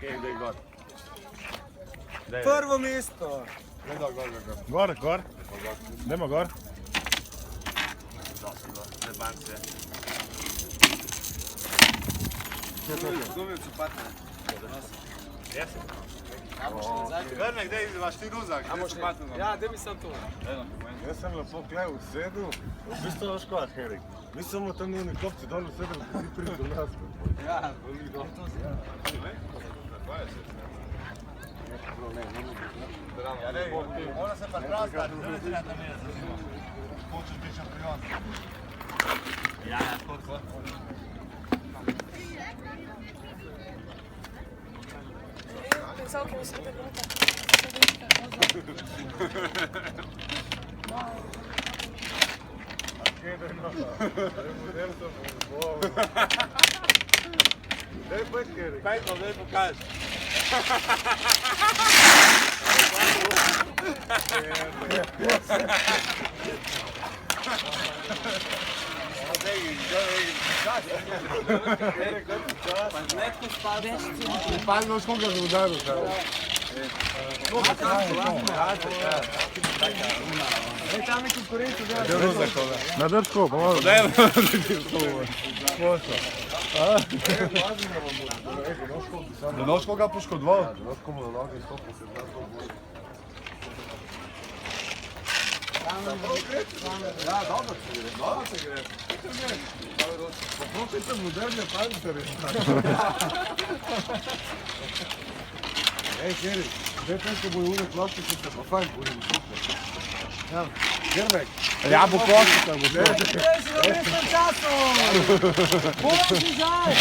Dej gor. Prvo mesto. Dej dol, gor. Gor. Dajmo gor. Ne banj se. Zumim se patne. Jesi? Grnek, dej, imaš ti ruzak. Ja, da bi sam to. Jaz sem lepo klev sedel, v bistvu vaš kvar, Herik. Mi smo tam njeni kopci dol sedeli, ko ti pridi do nas. Ja, boli dol. Ja, dej, mora se pa praskati. Hočeš biti šampion. Ja, skoro. Pensavo che fosse venuta. Daj pa, Herik. Pejko, dej pokaži. Pa znaš koga ga udaril, kaj? Ej, tam je konkurenca, da Gdje ruzak koga? Na drsko, pomalo. Dej, Posla. da noš koga poškodoval? Znaš komu na noge stopil se znaš koga boš. Ja, dobro se gre. Popite moderne pantere. Ej, Herik, zdaj težko bojo ure ploščice se pa fajn borimo, super. Ja, Grmek. Ja, bo koštica, bo Ej, si na mestnem času! Boži žaj!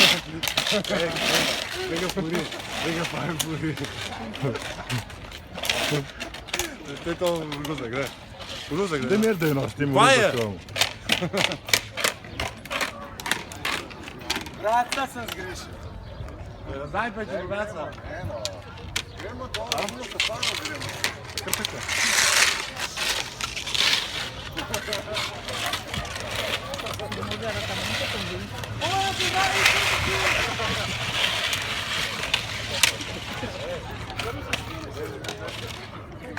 Tega fajn buri. To je to ruzak, gre. Ruzak, Gdje merdaju nas tim Pa je. ruzakom? Vrata sem zgrešil. Zdaj pa je drugaca. Gremo to, gremo to stvarno gremo.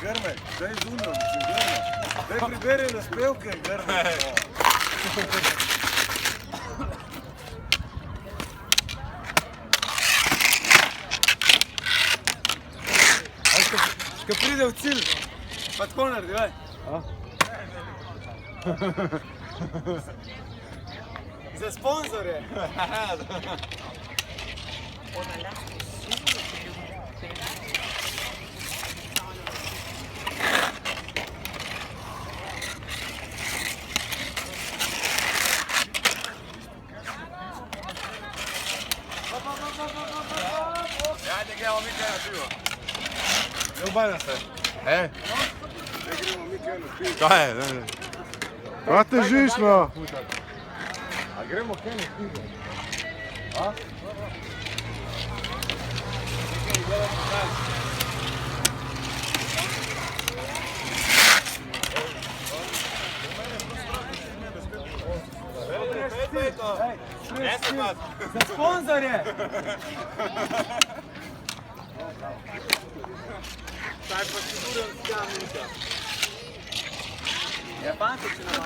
Grmek, daj zunaj, Grmek. Daj priberi naspevke, Grmek. Ko pride v cilj, pa tako naredi, vaj. Za sponzorje. Ajde, gremo mi kaj na pivo. Ljubanja se. Ej, Ne gremo mi kaj na pivo. kaj je? Ne. Kaj težiš, no? A gremo kaj na pivo? A? Za sponzorje. Taj pa sigurno Ja, fantastično.